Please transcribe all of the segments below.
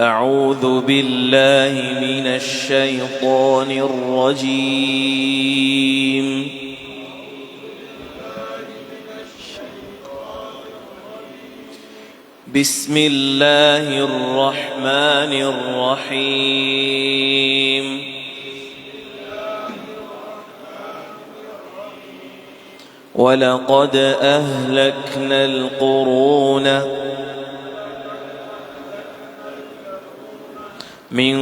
أعوذ بالله من الشيطان الرجيم. بسم الله الرحمن الرحيم. ولقد أهلكنا القرون من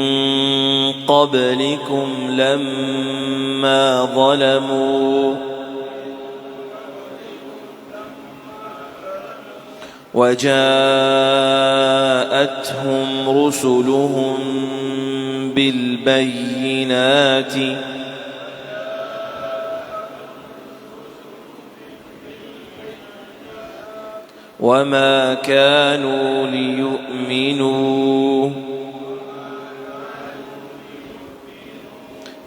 قبلكم لما ظلموا وجاءتهم رسلهم بالبينات وما كانوا ليؤمنوا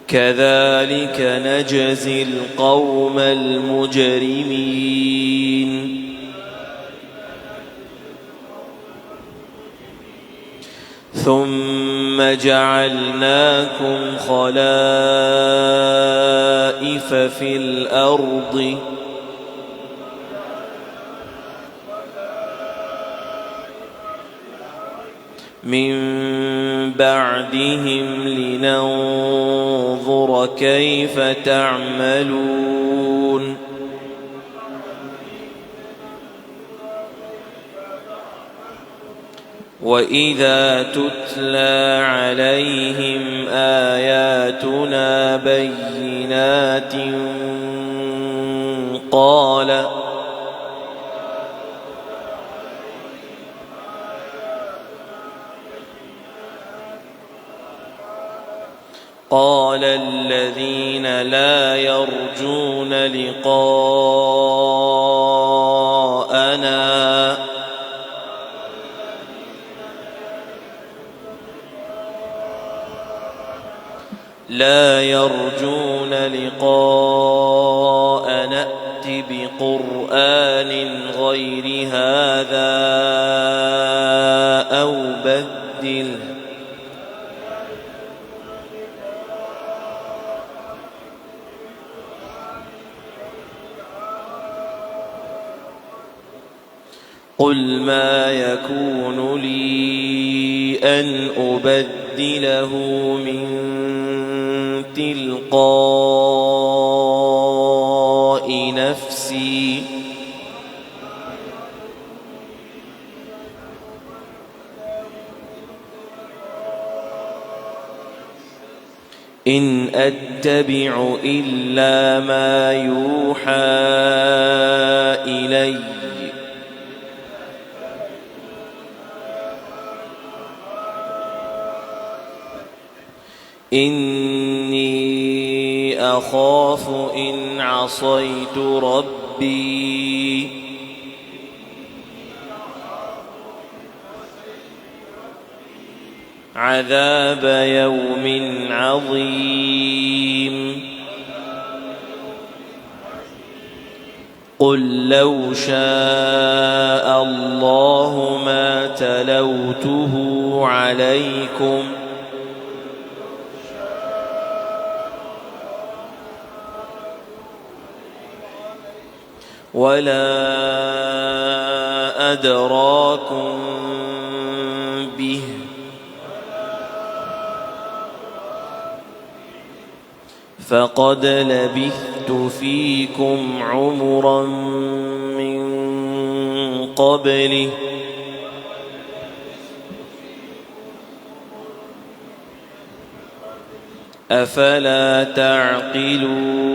كذلك نجزي القوم المجرمين. ثم جعلناكم خلائف في الأرض من بعدهم لننظر كيف تعملون. وإذا تتلى عليهم آياتنا بينات قال الذين لا يرجون لقاءنا ائت بقرآن غير هذا أو بدله قل ما يكون لي أن أبدله من تلقاء نفسي إن أتبع إلا ما يوحى إلي إني أخاف إن عصيت ربي عذاب يوم عظيم. قل لو شاء الله ما تلوته عليكم ولا أدراكم به فقد لبثت فيكم عمرا من قبله أفلا تعقلون.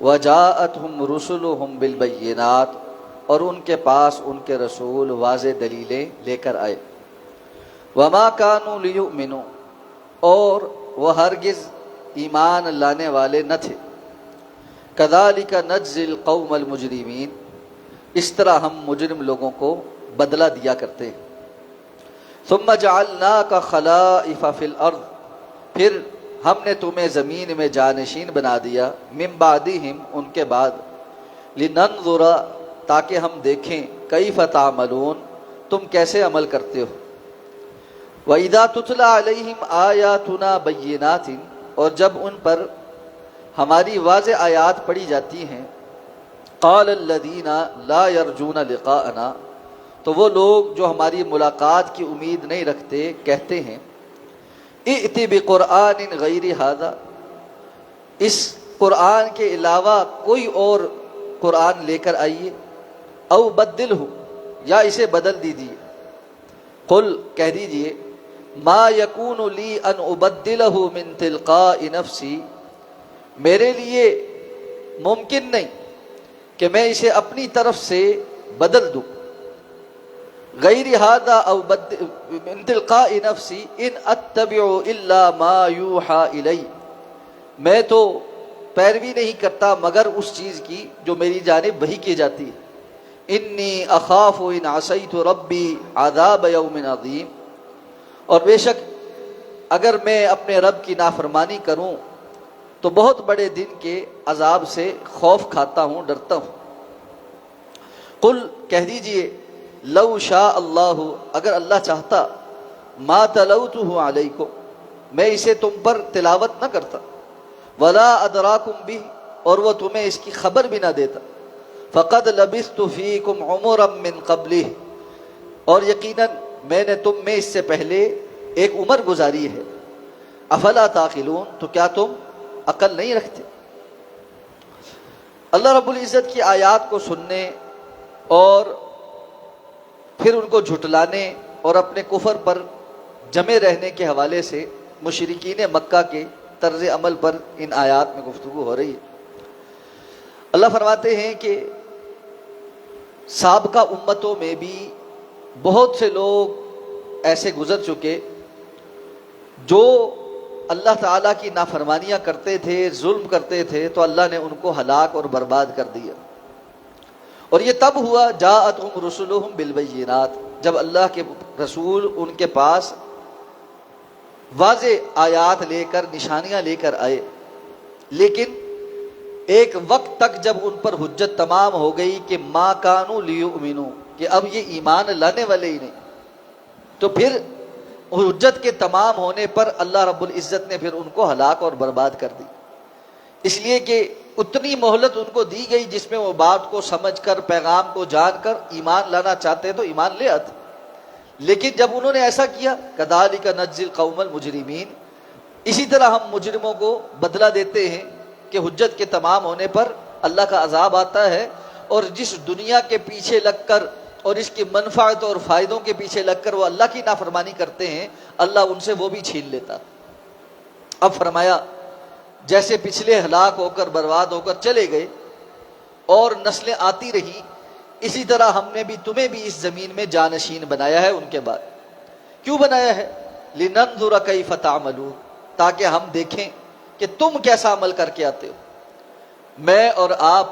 وجاءتهم رسلهم بالبينات، اور ان کے پاس ان کے رسول واضح دلیلیں لے کر آئے. وما كانوا ليؤمنوا، اور وہ ہرگز ایمان لانے والے نہ تھے. كذلك نجزي القوم المجرمين، اس طرح ہم مجرم لوگوں کو بدلہ دیا کرتے ہیں. ثم جعلناك خلائف في الارض، پھر ہم نے تمہیں زمین میں جانشین بنا دیا. من بعدہم، ان کے بعد. لننظر، تاکہ ہم دیکھیں. کیف تعملون، تم کیسے عمل کرتے ہو. وَإِذَا تُتْلَى عَلَيْهِمْ آيَاتُنَا بَيِّنَاتٍ، اور جب ان پر ہماری واضح آیات پڑھی جاتی ہیں. قَالَ الَّذِينَ لَا يَرْجُونَ لِقَاءَنَا، تو وہ لوگ جو ہماری ملاقات کی امید نہیں رکھتے کہتے ہیں. ائْتِ بِقُرْآنٍ غَيْرِ هَذَا، اس قرآن کے علاوہ کوئی اور قرآن لے کر آئیے. او بدلہ، یا اسے بدل دیجیے. قل، کہہ دیجیے. ما یکون لی ان ابدلہ من تلقاء نفسی، میرے لیے ممکن نہیں کہ میں اسے اپنی طرف سے بدل دوں. غیر ھذا او من تلقاء نفسی ان اتبع الا ما یوحى الی، میں تو پیروی نہیں کرتا مگر اس چیز کی جو میری جانب وحی کی جاتی ہے. انی اخاف ان عصیت ربی عذاب یوم عظیم، اور بے شک اگر میں اپنے رب کی نافرمانی کروں تو بہت بڑے دن کے عذاب سے خوف کھاتا ہوں، ڈرتا ہوں. قل، کہہ دیجئے. لو شاء اللہ، اگر اللہ چاہتا. ما تلوتہ علیکم، میں اسے تم پر تلاوت نہ کرتا. ولا ادراکم بہ، اور وہ تمہیں اس کی خبر بھی نہ دیتا. فقد لبثت فیکم عمرا من قبلہ، اور یقیناً میں نے تم میں اس سے پہلے ایک عمر گزاری ہے. افلا تعقلون، تو کیا تم عقل نہیں رکھتے. اللہ رب العزت کی آیات کو سننے اور پھر ان کو جھٹلانے اور اپنے کفر پر جمے رہنے کے حوالے سے مشرکین مکہ کے طرز عمل پر ان آیات میں گفتگو ہو رہی ہے. اللہ فرماتے ہیں کہ سابقہ امتوں میں بھی بہت سے لوگ ایسے گزر چکے جو اللہ تعالیٰ کی نافرمانیاں کرتے تھے، ظلم کرتے تھے، تو اللہ نے ان کو ہلاک اور برباد کر دیا. اور یہ تب ہوا جاءتہم رسلہم بالبینات، جب اللہ کے رسول ان کے پاس واضح آیات لے کر، نشانیاں لے کر آئے. لیکن ایک وقت تک جب ان پر حجت تمام ہو گئی کہ ما کانوا لیؤمنوا، کہ اب یہ ایمان لانے والے ہی نہیں، تو پھر حجت کے تمام ہونے پر اللہ رب العزت نے پھر ان کو ہلاک اور برباد کر دی. اس لیے کہ اتنی مہلت ان کو دی گئی جس میں وہ بات کو سمجھ کر، پیغام کو جان کر ایمان لانا چاہتے تو ایمان لے آتے. لیکن جب انہوں نے ایسا کیا، کذالک نجزی القوم المجرمین، اسی طرح ہم مجرموں کو بدلہ دیتے ہیں کہ حجت کے تمام ہونے پر اللہ کا عذاب آتا ہے، اور جس دنیا کے پیچھے لگ کر اور اس کی منفعت اور فائدوں کے پیچھے لگ کر وہ اللہ کی نافرمانی کرتے ہیں، اللہ ان سے وہ بھی چھین لیتا. اب فرمایا جیسے پچھلے ہلاک ہو کر برباد ہو کر چلے گئے اور نسلیں آتی رہیں، اسی طرح ہم نے بھی تمہیں بھی اس زمین میں جانشین بنایا ہے ان کے بعد. کیوں بنایا ہے؟ لننظر کیف تعملون، تاکہ ہم دیکھیں کہ تم کیسا عمل کر کے آتے ہو. میں اور آپ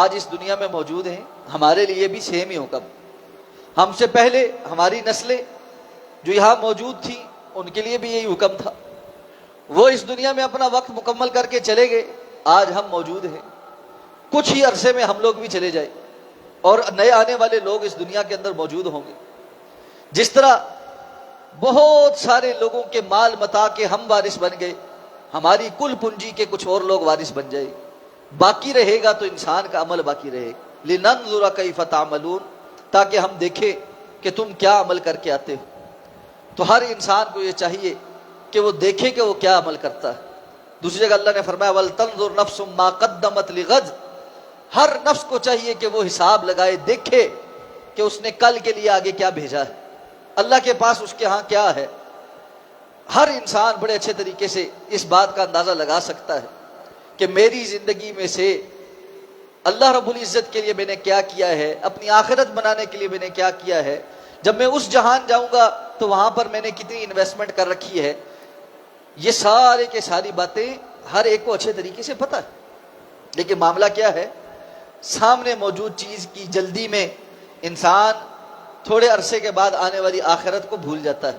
آج اس دنیا میں موجود ہیں، ہمارے لیے بھی سیم ہی حکم. ہم سے پہلے ہماری نسلیں جو یہاں موجود تھیں ان کے لیے بھی یہی حکم تھا. وہ اس دنیا میں اپنا وقت مکمل کر کے چلے گئے، آج ہم موجود ہیں. کچھ ہی عرصے میں ہم لوگ بھی چلے جائیں اور نئے آنے والے لوگ اس دنیا کے اندر موجود ہوں گے. جس طرح بہت سارے لوگوں کے مال متاع کے ہم وارث بن گئے، ہماری کل پونجی کے کچھ اور لوگ وارث بن جائے. باقی رہے گا تو انسان کا عمل باقی رہے. لننظر کیف تعملون، تاکہ ہم دیکھیں کہ تم کیا عمل کر کے آتے ہو. تو ہر انسان کو یہ چاہیے کہ وہ دیکھے کہ وہ کیا عمل کرتا ہے. دوسری جگہ اللہ نے فرمایا وَلْتَنظُرْ نَفْسٌ مَا قَدَّمَتْ لِغَدٍ، ہر نفس کو چاہیے کہ وہ حساب لگائے، دیکھے کہ اس نے کل کے لیے آگے کیا بھیجا ہے، اللہ کے پاس اس کے ہاں کیا ہے. ہر انسان بڑے اچھے طریقے سے اس بات کا اندازہ لگا سکتا ہے کہ میری زندگی میں سے اللہ رب العزت کے لیے میں نے کیا کیا ہے، اپنی آخرت بنانے کے لیے میں نے کیا کیا ہے، جب میں اس جہان جاؤں گا تو وہاں پر میں نے کتنی انویسٹمنٹ کر رکھی ہے، یہ سارے کے ساری باتیں ہر ایک کو اچھے طریقے سے پتہ ہے۔ لیکن معاملہ کیا ہے، سامنے موجود چیز کی جلدی میں انسان تھوڑے عرصے کے بعد آنے والی آخرت کو بھول جاتا ہے۔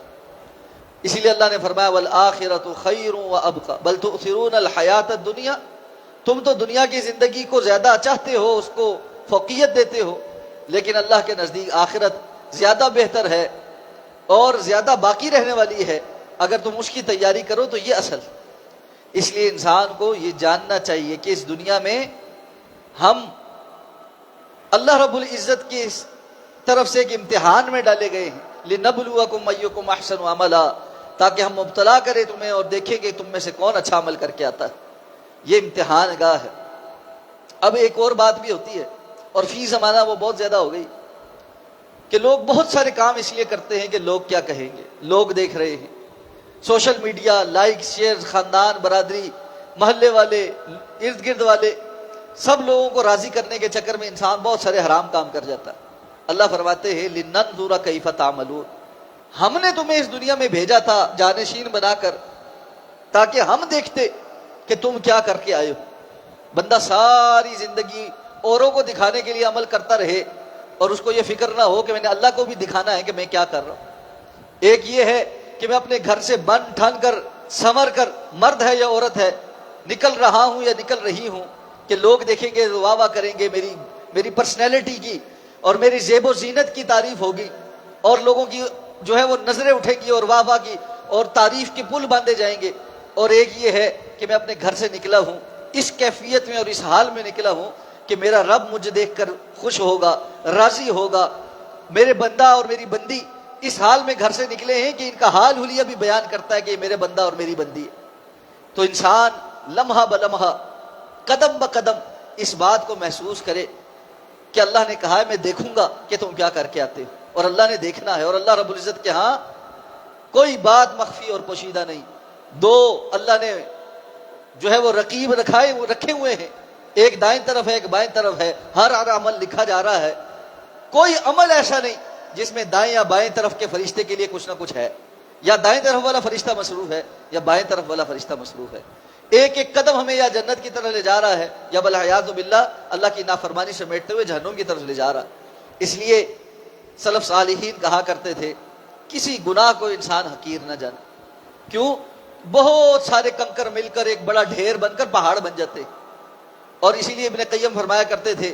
اسی لیے اللہ نے فرمایا والآخرۃ خیر وابقی بل تؤثرون الحیات الدنیا، تم تو دنیا کی زندگی کو زیادہ چاہتے ہو، اس کو فوقیت دیتے ہو، لیکن اللہ کے نزدیک آخرت زیادہ بہتر ہے اور زیادہ باقی رہنے والی ہے، اگر تم اس کی تیاری کرو تو یہ اصل۔ اس لیے انسان کو یہ جاننا چاہیے کہ اس دنیا میں ہم اللہ رب العزت کی طرف سے ایک امتحان میں ڈالے گئے ہیں، لِنَبْلُوَكُمْ أَيُّكُمْ أَحْسَنُ عَمَلًا، تاکہ ہم مبتلا کریں تمہیں اور دیکھیں کہ تم میں سے کون اچھا عمل کر کے آتا ہے۔ یہ امتحان گاہ ہے۔ اب ایک اور بات بھی ہوتی ہے، اور فی زمانہ وہ بہت زیادہ ہو گئی، کہ لوگ بہت سارے کام اس لیے کرتے ہیں کہ لوگ کیا کہیں گے، لوگ دیکھ رہے ہیں، سوشل میڈیا، لائک، شیئر، خاندان، برادری، محلے والے، ارد گرد والے، سب لوگوں کو راضی کرنے کے چکر میں انسان بہت سارے حرام کام کر جاتا ہے۔ اللہ فرماتے ہیں لِنَنظُرَ كَيْفَ تَعْمَلُونَ، ہم نے تمہیں اس دنیا میں بھیجا تھا جانشین بنا کر، تاکہ ہم دیکھتے کہ تم کیا کر کے آئے ہو۔ بندہ ساری زندگی اوروں کو دکھانے کے لیے عمل کرتا رہے اور اس کو یہ فکر نہ ہو کہ میں نے اللہ کو بھی دکھانا ہے کہ میں کیا کر رہا ہوں۔ ایک یہ ہے کہ میں اپنے گھر سے بن ٹھن کر سنور کر، مرد ہے یا عورت ہے، نکل رہا ہوں یا نکل رہی ہوں، کہ لوگ دیکھیں گے، واہ واہ کریں گے میری پرسنالٹی کی اور میری زیب و زینت کی تعریف ہوگی، اور لوگوں کی جو ہے وہ نظریں اٹھے گی اور واہ واہ کی اور تعریف کے پل باندھے جائیں گے۔ اور ایک یہ ہے کہ میں اپنے گھر سے نکلا ہوں اس کیفیت میں اور اس حال میں نکلا ہوں کہ میرا رب مجھے دیکھ کر خوش ہوگا، راضی ہوگا، میرے بندہ اور میری بندی اس حال میں گھر سے نکلے ہیں کہ ان کا حال حلیہ بھی بیان کرتا ہے کہ یہ میرے بندہ اور میری بندی ہے۔ تو انسان لمحہ بلمحہ، قدم بقدم اس بات کو محسوس کرے کہ اللہ نے کہا ہے میں دیکھوں گا کہ تم کیا کر کے آتے ہو، اور اللہ نے دیکھنا ہے، اور اللہ رب العزت کے ہاں کوئی بات مخفی اور پوشیدہ نہیں۔ دو اللہ نے جو ہے وہ رقیب رکھے ہوئے ہیں، ایک دائیں طرف ہے ایک بائیں طرف ہے، ہر عمل لکھا جا رہا ہے۔ کوئی عمل ایسا نہیں جس میں دائیں یا بائیں طرف کے فرشتے کے لیے کچھ نہ کچھ ہے، یا دائیں طرف والا فرشتہ مصروف ہے یا بائیں طرف والا فرشتہ مصروف ہے۔ ایک ایک قدم ہمیں یا جنت کی طرف لے جا رہا ہے یا بالعیاذ باللہ اللہ کی نافرمانی سمیٹتے ہوئے جہنم کی طرف لے جا رہا ہے۔ اس لیے سلف صالحین کہا کرتے تھے کسی گناہ کو انسان حقیر نہ جانے، کیوں؟ بہت سارے کنکر مل کر ایک بڑا ڈھیر بن کر پہاڑ بن جاتے، اور اسی لیے ابن قیم فرمایا کرتے تھے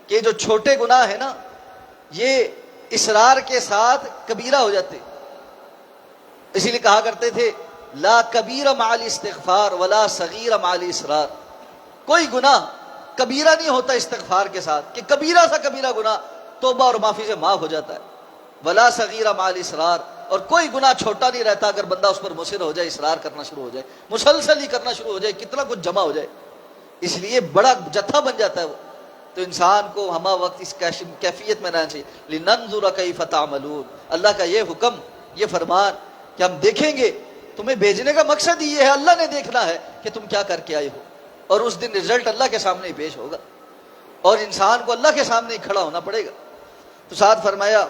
کہ جو چھوٹے گناہ ہیں نا یہ اصرار کے ساتھ کبیرہ ہو جاتے، اسی لیے کہا کرتے تھے لا کبیرہ مع الاستغفار ولا صغیر مع الاصرار، کوئی گناہ کبیرہ نہیں ہوتا استغفار کے ساتھ، کہ کبیرہ سا کبیرہ گناہ توبہ اور معافی سے معاف ہو جاتا ہے، ولا صغیر مع الاصرار، اور کوئی گناہ چھوٹا نہیں رہتا اگر بندہ اس پر مصر ہو جائے، اصرار کرنا شروع ہو جائے، مسلسل ہی کرنا شروع ہو جائے، کتنا کچھ جمع ہو جائے، اس لیے بڑا جتھا بن جاتا ہے وہ۔ تو انسان کو ہمہ وقت اس کیفیت میں رہنا چاہیے، لِنَنظُرَ كَيْفَ تَعْمَلُونَ، اللہ کا یہ حکم، یہ فرمان کہ ہم دیکھیں گے، تمہیں بھیجنے کا مقصد یہ ہے، اللہ نے دیکھنا ہے کہ تم کیا کر کے آئے ہو، اور اس دن رزلٹ اللہ کے سامنے ہی پیش ہوگا، اور انسان کو اللہ کے سامنے ہی کھڑا ہونا پڑے گا۔ تو ساتھ فرمایا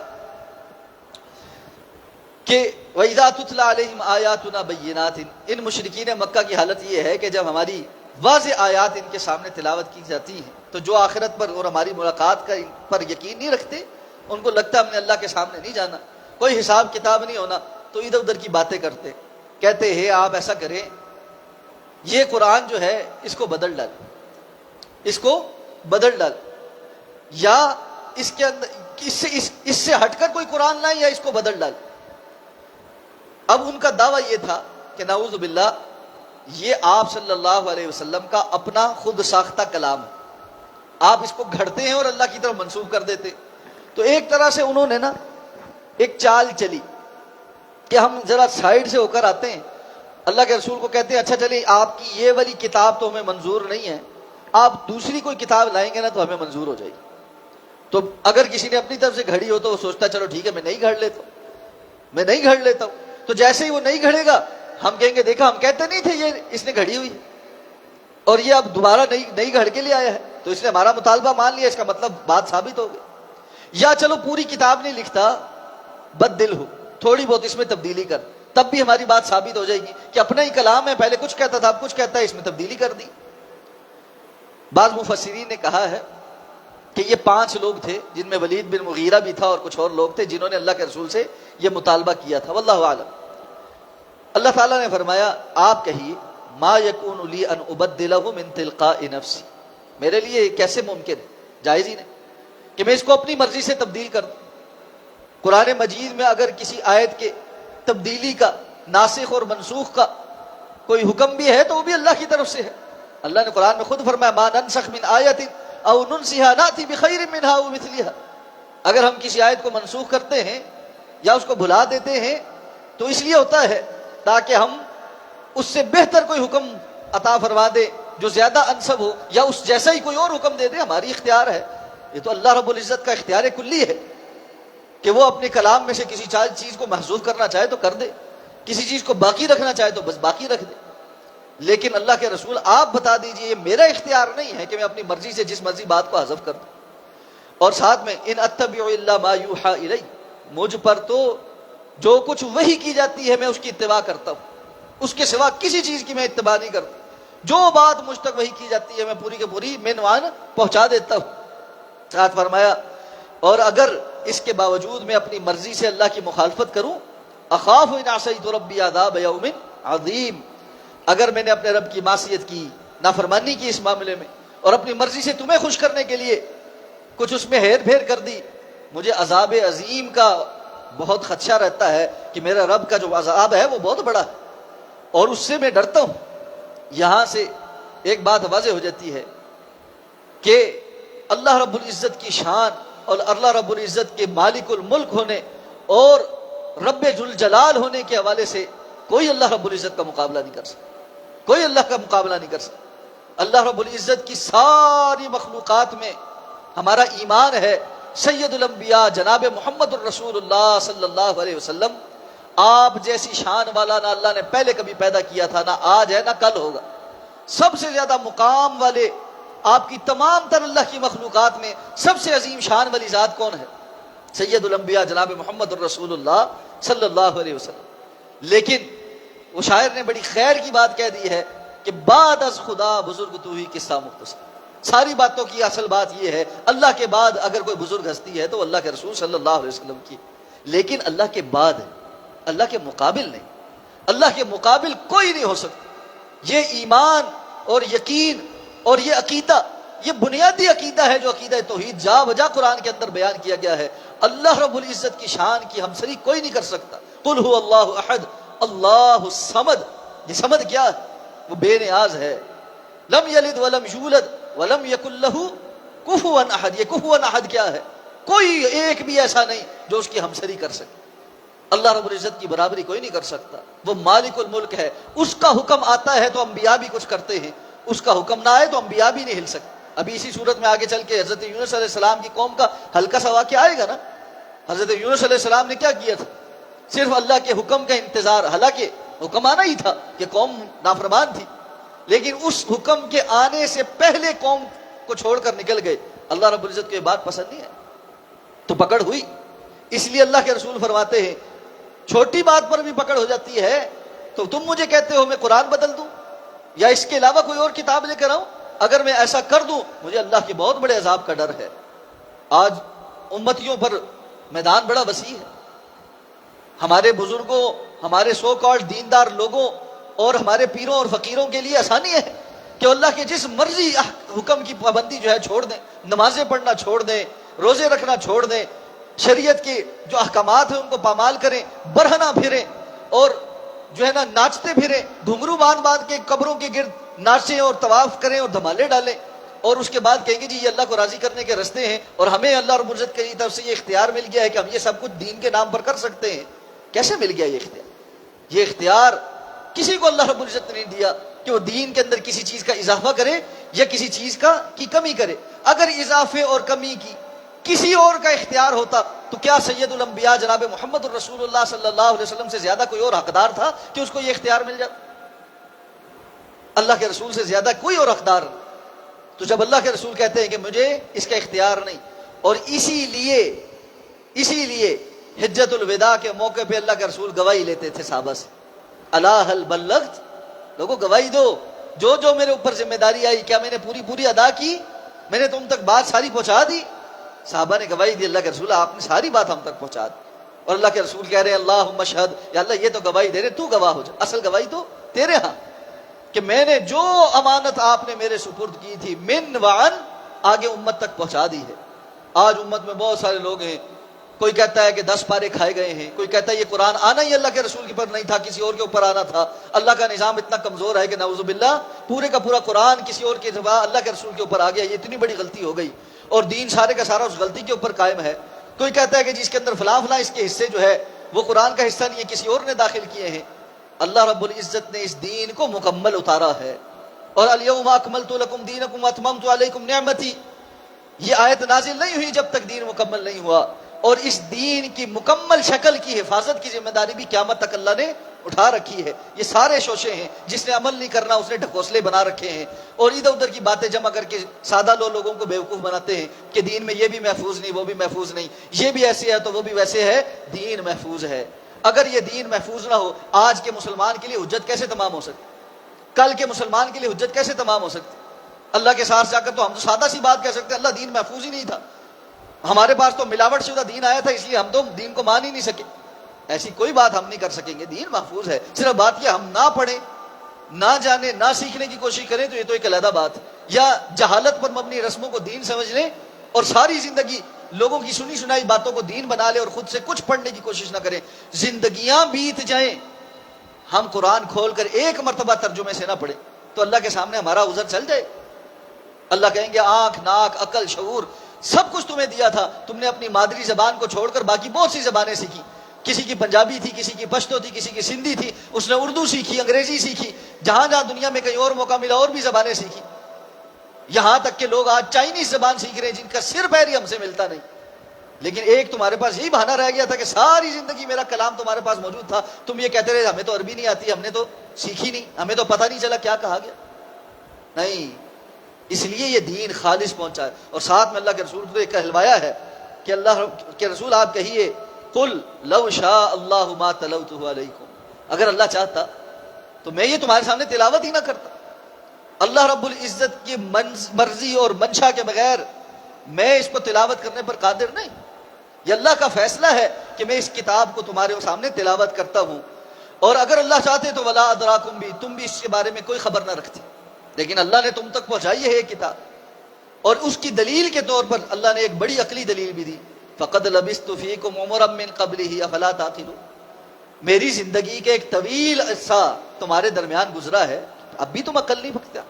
کہ وَإِذَا تُتْلَى عَلَيْهِمْ آيَاتُنَا بَيِّنَاتٍ، ان مشرکین مکہ کی حالت یہ ہے کہ جب ہماری واضح آیات ان کے سامنے تلاوت کی جاتی ہیں تو جو آخرت پر اور ہماری ملاقات پر یقین نہیں رکھتے، ان کو لگتا ہے ہم نے اللہ کے سامنے نہیں جانا، کوئی حساب کتاب نہیں ہونا، تو ادھر ادھر کی باتیں کرتے، کہتے ہیں آپ ایسا کریں، یہ قرآن جو ہے اس کو بدل ڈال، اس کو بدل ڈال، یا اس کے اندر اس سے ہٹ کر کوئی قرآن لائیں یا اس کو بدل ڈال۔ اب ان کا دعویٰ یہ تھا کہ نعوذ باللہ یہ آپ صلی اللہ علیہ وسلم کا اپنا خود ساختہ کلام ہے، آپ اس کو گھڑتے ہیں اور اللہ کی طرف منسوب کر دیتے۔ تو ایک طرح سے انہوں نے نا ایک چال چلی کہ ہم ذرا سائیڈ سے ہو کر آتے ہیں، اللہ کے رسول کو کہتے ہیں اچھا چلیں آپ کی یہ والی کتاب تو ہمیں منظور نہیں ہے، آپ دوسری کوئی کتاب لائیں گے نا تو ہمیں منظور ہو جائے گی۔ تو اگر کسی نے اپنی طرف سے گھڑی ہو تو وہ سوچتا چلو ٹھیک ہے میں نہیں گھڑ لیتا ہوں، تو جیسے ہی وہ نہیں گھڑے گا ہم کہیں گے دیکھا ہم کہتے نہیں تھے یہ اس نے گھڑی ہوئی، اور یہ اب دوبارہ نئی گھڑ کے لیے آیا ہے، تو اس نے ہمارا مطالبہ مان لیا، اس کا مطلب بات ثابت ہو گئی۔ یا چلو پوری کتاب نہیں لکھتا، بد دل ہو، تھوڑی بہت اس میں تبدیلی کر، تب بھی ہماری بات ثابت ہو جائے گی کہ اپنا ہی کلام ہے، پہلے کچھ کہتا تھا اب کچھ کہتا ہے، اس میں تبدیلی کر دی۔ بعض مفسرین نے کہا ہے کہ یہ 5 لوگ تھے، جن میں ولید بن مغیرہ بھی تھا اور کچھ اور لوگ تھے، جنہوں نے اللہ کے رسول سے یہ مطالبہ کیا تھا، واللہ اعلم۔ اللہ تعالیٰ نے فرمایا آپ کہیے ما یکون لی ان ابدلہ من تلقاء نفسی، میرے لیے یہ کیسے ممکن ہے، جائز ہی نہیں کہ میں اس کو اپنی مرضی سے تبدیل کر دوں۔ قرآن مجید میں اگر کسی آیت کے تبدیلی کا، ناسخ اور منسوخ کا کوئی حکم بھی ہے تو وہ بھی اللہ کی طرف سے ہے۔ اللہ نے قرآن میں خود فرمایا ما ننسخ من آیت او ننسها ناتی بخیر منها او مثلها، اگر ہم کسی آیت کو منسوخ کرتے ہیں یا اس کو بھلا دیتے ہیں تو اس لیے ہوتا ہے تاکہ ہم اس سے بہتر کوئی حکم عطا فرما دے جو زیادہ انسب ہو، یا اس جیسا ہی کوئی اور حکم دے دے، ہماری اختیار ہے۔ یہ تو اللہ رب العزت کا اختیار کلی ہے کہ وہ اپنے کلام میں سے کسی چیز کو محذوف کرنا چاہے تو کر دے، کسی چیز کو باقی رکھنا چاہے تو بس باقی رکھ دے۔ لیکن اللہ کے رسول آپ بتا دیجئے یہ میرا اختیار نہیں ہے کہ میں اپنی مرضی سے جس مرضی بات کو حذف کر دوں۔ اور ساتھ میں ان اتبع الا ما یوحى الی، مجھ پر تو جو کچھ وحی کی جاتی ہے میں اس کی اتباع کرتا ہوں، اس کے سوا کسی چیز کی میں اتباع نہیں کرتا۔ جو بات مجھ تک وحی کی جاتی ہے میں پوری کی پوری عنوان پہنچا دیتا ہوں۔ ساتھ فرمایا اور اگر اس کے باوجود میں اپنی مرضی سے اللہ کی مخالفت کروں، اخاف ان عصیت ربی عذاب یوم عظیم، اگر میں نے اپنے رب کی معصیت کی، نافرمانی کی اس معاملے میں، اور اپنی مرضی سے تمہیں خوش کرنے کے لیے کچھ اس میں ہیر پھیر کر دی، مجھے عذاب عظیم کا بہت خدشہ رہتا ہے کہ میرا رب کا جو عذاب ہے وہ بہت بڑا ہے، اور اس سے میں ڈرتا ہوں۔ یہاں سے ایک بات واضح ہو جاتی ہے کہ اللہ رب العزت کی شان اور اللہ رب العزت کے مالک الملک ہونے اور رب ذوالجلال ہونے کے حوالے سے کوئی اللہ رب العزت کا مقابلہ نہیں کر سکتا، کوئی اللہ کا مقابلہ نہیں کر سکتا۔ اللہ رب العزت کی ساری مخلوقات میں ہمارا ایمان ہے سید الانبیاء جناب محمد الرسول اللہ صلی اللہ علیہ وسلم، آپ جیسی شان والا نہ اللہ نے پہلے کبھی پیدا کیا تھا، نہ آج ہے نہ کل ہوگا۔ سب سے زیادہ مقام والے آپ کی تمام تر اللہ کی مخلوقات میں سب سے عظیم شان والی ذات کون ہے؟ سید الانبیاء جناب محمد الرسول اللہ صلی اللہ علیہ وسلم۔ لیکن وہ شاعر نے بڑی خیر کی بات کہہ دی ہے کہ بعد از خدا بزرگ تو ہی قصہ مختصر، ساری باتوں کی اصل بات یہ ہے اللہ کے بعد اگر کوئی بزرگ ہستی ہے تو اللہ کے رسول صلی اللہ علیہ وسلم کی، لیکن اللہ کے بعد ہے، اللہ کے مقابل نہیں، اللہ کے مقابل کوئی نہیں ہو سکتا۔ یہ ایمان اور یقین اور یہ عقیدہ، یہ بنیادی عقیدہ ہے جو عقیدہ توحید جا بجا قرآن کے اندر بیان کیا گیا ہے۔ اللہ رب العزت کی شان کی ہمسری کوئی نہیں کر سکتا۔ قل هو اللہ احد اللہ الصمد، یہ صمد کیا ہے؟ وہ بے نیاز ہے۔ لم یلد ولم یولد ولم یکن لہ کفوا احد، یہ کفوا احد کیا ہے؟ کوئی ایک بھی ایسا نہیں جو اس کی ہمسری کر سکے۔ اللہ رب العزت کی برابری کوئی نہیں کر سکتا، وہ مالک الملک ہے، اس کا حکم آتا ہے تو انبیاء بھی کچھ کرتے ہیں، اس کا حکم نہ آئے تو انبیاء بھی نہیں ہل سکتے۔ ابھی اسی صورت میں آگے چل کے حضرت یونس علیہ السلام کی قوم کا ہلکا سا واقعہ آئے گا نا۔ حضرت یونس علیہ السلام نے کیا کیا تھا؟ صرف اللہ کے حکم کا انتظار، حالانکہ حکم آنا ہی تھا کہ قوم نافرمان تھی، لیکن اس حکم کے آنے سے پہلے قوم کو چھوڑ کر نکل گئے۔ اللہ رب العزت کو یہ بات پسند نہیں ہے تو پکڑ ہوئی۔ اس لیے اللہ کے رسول فرماتے ہیں چھوٹی بات پر بھی پکڑ ہو جاتی ہے تو تم مجھے کہتے ہو میں قرآن بدل دوں یا اس کے علاوہ کوئی اور کتاب لے کر آؤں، اگر میں ایسا کر دوں مجھے اللہ کے بہت بڑے عذاب کا ڈر ہے۔ آج امتیوں پر میدان بڑا وسیع ہے، ہمارے بزرگوں، ہمارے سو کالڈ دیندار لوگوں اور ہمارے پیروں اور فقیروں کے لیے آسانی ہے کہ اللہ کے جس مرضی حکم کی پابندی جو ہے چھوڑ دیں، نمازیں پڑھنا چھوڑ دیں، روزے رکھنا چھوڑ دیں، شریعت کے جو احکامات ہیں ان کو پامال کریں، برہنہ پھریں اور جو ہے نا ناچتے پھریں، گھنگرو باندھ باندھ کے قبروں کے گرد ناچیں اور طواف کریں اور دھمالے ڈالیں، اور اس کے بعد کہیں گے جی یہ اللہ کو راضی کرنے کے رستے ہیں اور ہمیں اللہ رب العزت کی طرف سے یہ اختیار مل گیا ہے کہ ہم یہ سب کچھ دین کے نام پر کر سکتے ہیں۔ کیسے مل گیا یہ اختیار؟ یہ اختیار کسی کو اللہ رب العزت نے نہیں دیا کہ وہ دین کے اندر کسی چیز کا اضافہ کرے یا کسی چیز کی کمی کرے۔ اگر اضافے اور کمی کی کسی اور کا اختیار ہوتا تو کیا سید الانبیاء جناب محمد الرسول اللہ صلی اللہ علیہ وسلم سے زیادہ کوئی اور حقدار تھا کہ اس کو یہ اختیار مل جاتا؟ اللہ کے رسول سے زیادہ کوئی اور حقدار نہیں۔ تو جب اللہ کے رسول کہتے ہیں کہ مجھے اس کا اختیار نہیں، اور اسی لیے حجت الوداع کے موقع پہ اللہ کے رسول گواہی لیتے تھے صحابہ سے، الا هل بلغت، لوگوں گواہی دو، جو جو میرے اوپر ذمہ داری آئی کیا میں نے پوری ادا کی، میں نے تم تک بات ساری پہنچا دی؟ صحابہ نے گواہی دی اللہ کے رسول آپ نے ساری بات ہم تک پہنچا دی۔ اور اللہ کے رسول کہہ رہے ہیں اللہم اشہد، یا اللہ یہ تو گواہی دے رہے تو گواہ ہو جا، اصل گواہی تو تیرے ہاں کہ میں نے جو امانت آپ نے میرے سپرد کی تھی من وعن آگے امت تک پہنچا دی ہے۔ آج امت میں بہت سارے لوگ ہیں، کوئی کہتا ہے کہ 10 پارے کھائے گئے ہیں، کوئی کہتا ہے یہ قرآن آنا ہی اللہ کے رسول کے اوپر نہیں تھا، کسی اور کے اوپر آنا تھا، اللہ کا نظام اتنا کمزور ہے کہ نعوذ باللہ پورے کا پورا قرآن کسی اور کے سوا اللہ کے رسول کے اوپر آ گیا، یہ اتنی بڑی غلطی ہو گئی اور دین سارے کا سارا اس غلطی کے اوپر قائم ہے۔ کوئی کہتا ہے کہ جس کے اندر فلاں اس کے حصے جو ہے وہ قرآن کا حصہ نہیں ہے، کسی اور نے داخل کیے ہیں۔ اللہ رب العزت نے اس دین کو مکمل اتارا ہے، اور الیوم اکملت لکم دینکم واتممت علیکم نعمتی، یہ آیت نازل نہیں ہوئی جب تک دین مکمل نہیں ہوا، اور اس دین کی مکمل شکل کی حفاظت کی ذمہ داری بھی قیامت تک اللہ نے اٹھا رکھی ہے۔ یہ سارے شوشے ہیں، جس نے عمل نہیں کرنا اس نے ڈھکوسلے بنا رکھے ہیں، اور ادھر ادھر کی باتیں جمع کر کے سادہ لوگوں کو بیوقوف بناتے ہیں کہ دین میں یہ بھی محفوظ نہیں، وہ بھی محفوظ نہیں، یہ بھی ایسے ہے تو وہ بھی ویسے ہے، دین محفوظ ہے۔ اگر یہ دین محفوظ نہ ہو، آج کے مسلمان کے لیے حجت کیسے تمام ہو سکتی؟ کل کے مسلمان کے لیے حجت کیسے تمام ہو سکتی؟ اللہ کے ساتھ جا کر تو ہم تو سادہ سی بات کہہ سکتے ہیں، اللہ دین محفوظ ہی نہیں تھا، ہمارے پاس تو ملاوٹ شدہ دین آیا تھا اس لیے ہم تو دین کو مان ہی نہیں سکے۔ ایسی کوئی بات ہم نہیں کر سکیں گے، دین محفوظ ہے۔ صرف بات یہ ہم نہ پڑھیں، نہ جانیں، نہ سیکھنے کی کوشش کریں تو یہ تو ایک علیحدہ بات ہے، یا جہالت پر مبنی رسموں کو دین سمجھ لیں اور ساری زندگی لوگوں کی سنی سنائی باتوں کو دین بنا لیں اور خود سے کچھ پڑھنے کی کوشش نہ کریں۔ زندگیاں بیت جائیں، ہم قرآن کھول کر ایک مرتبہ ترجمے سے نہ پڑھیں تو اللہ کے سامنے ہمارا عذر چل جائے۔ اللہ کہیں گے آنکھ، ناک، عقل، شعور سب کچھ تمہیں دیا تھا، تم نے اپنی مادری زبان کو چھوڑ کر باقی بہت سی زبانیں سیکھی، کسی کی پنجابی تھی، کسی کی پشتو تھی، کسی کی سندھی تھی، اس نے اردو سیکھی، انگریزی سیکھی، جہاں جہاں دنیا میں کہیں اور موقع ملا اور بھی زبانیں سیکھی، یہاں تک کہ لوگ آج چائنیز زبان سیکھ رہے ہیں جن کا سر پیر ہی ہم سے ملتا نہیں، لیکن ایک تمہارے پاس یہی بہانہ رہ گیا تھا کہ ساری زندگی میرا کلام تمہارے پاس موجود تھا، تم یہ کہتے رہے ہمیں تو عربی نہیں آتی، ہم نے تو سیکھی نہیں، ہمیں تو پتہ نہیں چلا کیا کہا گیا۔ نہیں، اس لیے یہ دین خالص پہنچا ہے، اور ساتھ میں اللہ کے رسول کو ایک کہلوایا ہے کہ اللہ کے رسول آپ کہیے قل لو شاء اللہ ما تلوتہ علیکم، اگر اللہ چاہتا تو میں یہ تمہارے سامنے تلاوت ہی نہ کرتا۔ اللہ رب العزت کی مرضی اور منشا کے بغیر میں اس کو تلاوت کرنے پر قادر نہیں، یہ اللہ کا فیصلہ ہے کہ میں اس کتاب کو تمہارے سامنے تلاوت کرتا ہوں، اور اگر اللہ چاہتے تو ولا ادراکم بھی، تم بھی اس کے بارے میں کوئی خبر نہ رکھتے، لیکن اللہ نے تم تک پہنچائی ہے یہ کتاب، اور اس کی دلیل کے طور پر اللہ نے ایک بڑی عقلی دلیل بھی دی، فقد لبثت فیکم عمرا من قبلہ افلا تعقلون، میری زندگی کے ایک طویل عرصہ تمہارے درمیان گزرا ہے، اب بھی تم عقل نہیں بھگتا،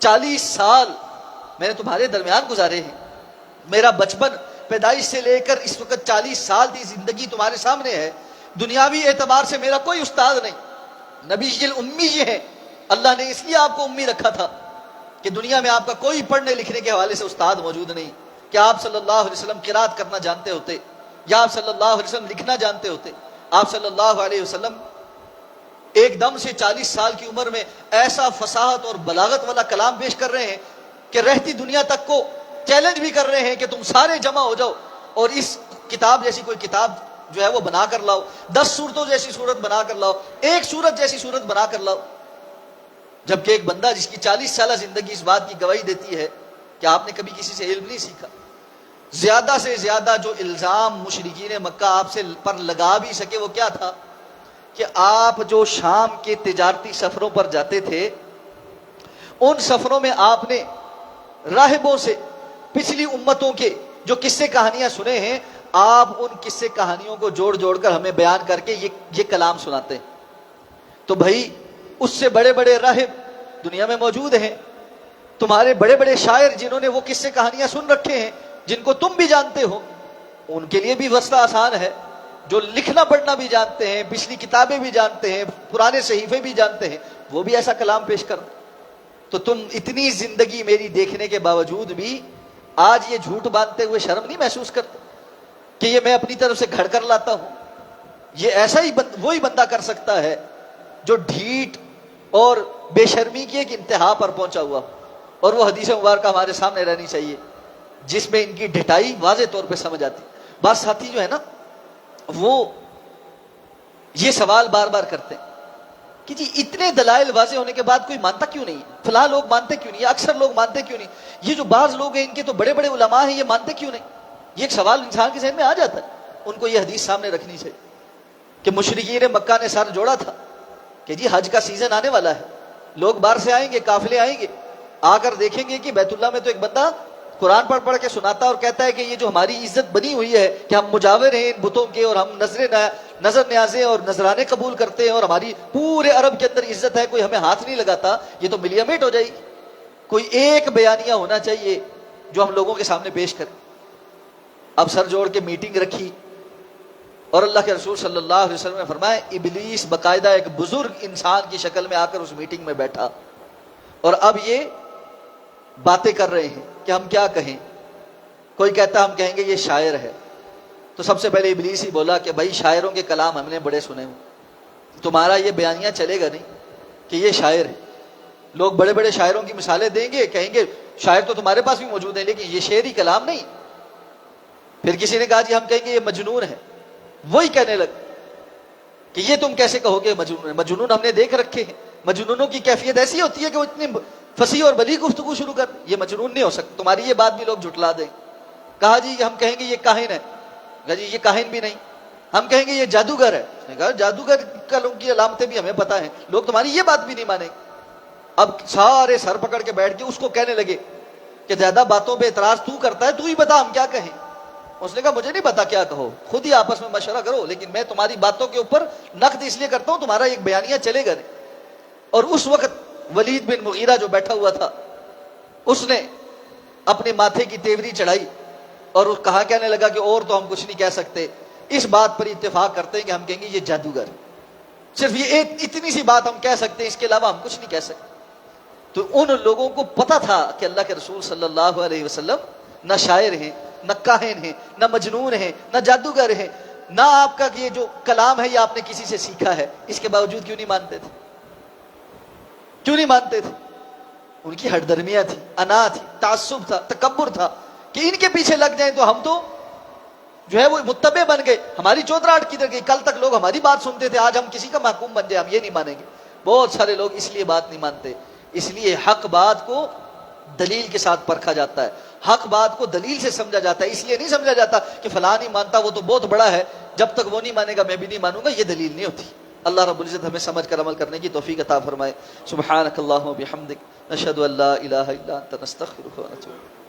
40 سال میں نے تمہارے درمیان گزارے ہیں، میرا بچپن پیدائش سے لے کر اس وقت 40 سال کی زندگی تمہارے سامنے ہے، دنیاوی اعتبار سے میرا کوئی استاد نہیں، نبی الامی یہ ہیں، اللہ نے اس لیے آپ کو امی رکھا تھا کہ دنیا میں آپ کا کوئی پڑھنے لکھنے کے حوالے سے استاد موجود نہیں، کہ آپ صلی اللہ علیہ وسلم قرات کرنا جانتے ہوتے، یا آپ صلی اللہ علیہ وسلم لکھنا جانتے ہوتے، آپ صلی اللہ علیہ وسلم ایک دم سے 40 سال کی عمر میں ایسا فصاحت اور بلاغت والا کلام پیش کر رہے ہیں کہ رہتی دنیا تک کو چیلنج بھی کر رہے ہیں کہ تم سارے جمع ہو جاؤ اور اس کتاب جیسی کوئی کتاب جو ہے وہ بنا کر لاؤ، 10 سورتوں جیسی سورت بنا کر لاؤ، ایک سورت جیسی سورت بنا کر لاؤ، جبکہ ایک بندہ جس کی 40 سالہ زندگی اس بات کی گواہی دیتی ہے کہ آپ نے کبھی کسی سے علم نہیں سیکھا۔ زیادہ سے زیادہ جو الزام مشرکین مکہ آپ سے پر لگا بھی سکے وہ کیا تھا کہ آپ جو شام کے تجارتی سفروں پر جاتے تھے، ان سفروں میں آپ نے راہبوں سے پچھلی امتوں کے جو قصے کہانیاں سنے ہیں، آپ ان قصے کہانیوں کو جوڑ جوڑ کر ہمیں بیان کر کے یہ کلام سناتے ہیں۔ تو بھائی اس سے بڑے بڑے راہب دنیا میں موجود ہیں، تمہارے بڑے بڑے شاعر جنہوں نے وہ قصے کہانیاں سن رکھے ہیں جن کو تم بھی جانتے ہو، ان کے لیے بھی وسیلہ آسان ہے، جو لکھنا پڑھنا بھی جانتے ہیں، پچھلی کتابیں بھی جانتے ہیں، پرانے صحیفے بھی جانتے ہیں، وہ بھی ایسا کلام پیش کر۔ تو تم اتنی زندگی میری دیکھنے کے باوجود بھی آج یہ جھوٹ باندھتے ہوئے شرم نہیں محسوس کرتے کہ یہ میں اپنی طرف سے گھڑ کر لاتا ہوں؟ یہ ایسا ہی وہی بندہ کر سکتا ہے جو ڈھیٹ اور بے شرمی کی ایک انتہا پر پہنچا ہوا ہوں، اور وہ حدیث مبارکہ ہمارے سامنے رہنی چاہیے جس میں ان کی ڈھٹائی واضح طور پہ سمجھ آتی۔ بعض ساتھی جو ہے نا وہ یہ سوال بار بار کرتے ہیں کہ جی اتنے دلائل واضح ہونے کے بعد کوئی مانتا کیوں نہیں ہے؟ فلاں لوگ مانتے کیوں نہیں؟ اکثر لوگ مانتے کیوں نہیں؟ یہ جو بعض لوگ ہیں ان کے تو بڑے بڑے علماء ہیں، یہ مانتے کیوں نہیں؟ یہ ایک سوال انسان کے ذہن میں آ جاتا ہے۔ ان کو یہ حدیث سامنے رکھنی چاہیے کہ مشرکین مکہ نے سر جوڑا تھا کہ جی حج کا سیزن آنے والا ہے، لوگ باہر سے آئیں گے، قافلے آئیں گے، آ کر دیکھیں گے کہ بیت اللہ میں تو ایک بندہ قرآن پڑھ پڑھ کے سناتا اور کہتا ہے کہ یہ جو ہماری عزت بنی ہوئی ہے کہ ہم مجاور ہیں ان بتوں کے، اور ہم نظر نیازیں اور نذرانے قبول کرتے ہیں، اور ہماری پورے عرب کے اندر عزت ہے، کوئی ہمیں ہاتھ نہیں لگاتا، یہ تو ملیا میٹ ہو جائے گی۔ کوئی ایک بیانیہ ہونا چاہیے جو ہم لوگوں کے سامنے پیش کرے۔ اب سر جوڑ کے میٹنگ رکھی، اور اللہ کے رسول صلی اللہ علیہ وسلم نے فرمایا ابلیس باقاعدہ ایک بزرگ انسان کی شکل میں آ کر اس میٹنگ میں بیٹھا، اور اب یہ باتیں کر رہے ہیں کہ ہم کیا کہیں۔ کوئی کہتا ہم کہیں گے یہ شاعر ہے، تو سب سے پہلے ابلیس ہی بولا کہ بھائی شاعروں کے کلام ہم نے بڑے سنے ہوں، تمہارا یہ بیانیہ چلے گا نہیں کہ یہ شاعر ہے۔ لوگ بڑے بڑے شاعروں کی مثالیں دیں گے، کہیں گے شاعر تو تمہارے پاس بھی موجود ہیں لیکن یہ شعری کلام نہیں۔ پھر کسی نے کہا جی ہم کہیں گے یہ مجنون ہے، وہی کہنے لگ کہ یہ تم کیسے کہو گے مجنون ہے؟ مجنون ہم نے دیکھ رکھے ہیں، مجنونوں کی کیفیت ایسی ہوتی ہے کہ وہ اتنی فصیح اور بلیغ گفتگو شروع کر، یہ مجنون نہیں ہو سکتا، تمہاری یہ بات بھی لوگ جھٹلا دیں۔ کہا جی ہم کہیں گے یہ کاہن ہے، کہا جی یہ کاہن بھی نہیں۔ ہم کہیں گے یہ جادوگر ہے، اس نے کہا جادوگر کی علامتیں بھی ہمیں پتہ ہیں، لوگ تمہاری یہ بات بھی نہیں مانیں۔ اب سارے سر پکڑ کے بیٹھ کے اس کو کہنے لگے کہ زیادہ باتوں پہ اعتراض تو کرتا ہے، تو ہی بتا ہم کیا کہیں۔ اس نے کہا مجھے نہیں پتا کیا کہو، خود ہی آپس میں مشورہ کرو، لیکن میں تمہاری باتوں کے اوپر نقد اس لیے کرتا ہوں تمہارا ایک بیانیہ چلے گا نہیں۔ اور اس وقت ولید بن مغیرہ جو بیٹھا ہوا تھا اس نے اپنے ماتھے کی تیوری چڑھائی اور کہا، کہنے لگا کہ اور تو ہم کچھ نہیں کہہ سکتے، اس بات پر اتفاق کرتے ہیں کہ ہم کہیں گے یہ جادوگر، صرف یہ اتنی سی بات ہم کہہ سکتے ہیں، اس کے علاوہ ہم کچھ نہیں کہہ سکتے۔ تو ان لوگوں کو پتا تھا کہ اللہ کے رسول صلی اللہ علیہ وسلم نہ شاعر ہیں، نہ کاہن ہیں، نہ مجنون ہیں، نہ جادوگر ہیں، نہ آپ کا یہ جو کلام ہے یہ آپ نے کسی سے سیکھا ہے، اس کے باوجود کیوں نہیں مانتے تھے؟ کیوں نہیں مانتے تھے؟ ان کی ہٹ درمیاں تھی، انا تھی، تعصب تھا، تکبر تھا کہ ان کے پیچھے لگ جائیں تو ہم تو جو ہے وہ متبع بن گئے، ہماری چودراہٹ کدھر گئی؟ کل تک لوگ ہماری بات سنتے تھے، آج ہم کسی کا محکوم بن جائے، ہم یہ نہیں مانیں گے۔ بہت سارے لوگ اس لیے بات نہیں مانتے، اس لیے حق بات کو دلیل کے ساتھ پرکھا جاتا ہے، حق بات کو دلیل سے سمجھا جاتا ہے، اس لیے نہیں سمجھا جاتا کہ فلاں نہیں مانتا وہ تو بہت بڑا ہے، جب تک وہ نہیں مانے گا میں بھی نہیں مانوں گا، یہ دلیل نہیں ہوتی۔ اللہ رب العزت ہمیں سمجھ کر عمل کرنے کی توفیق عطا فرمائے۔ سبحانک اللہم و بحمدک، نشہد ان لا الہ الا انت، نستغفرک و نتوب۔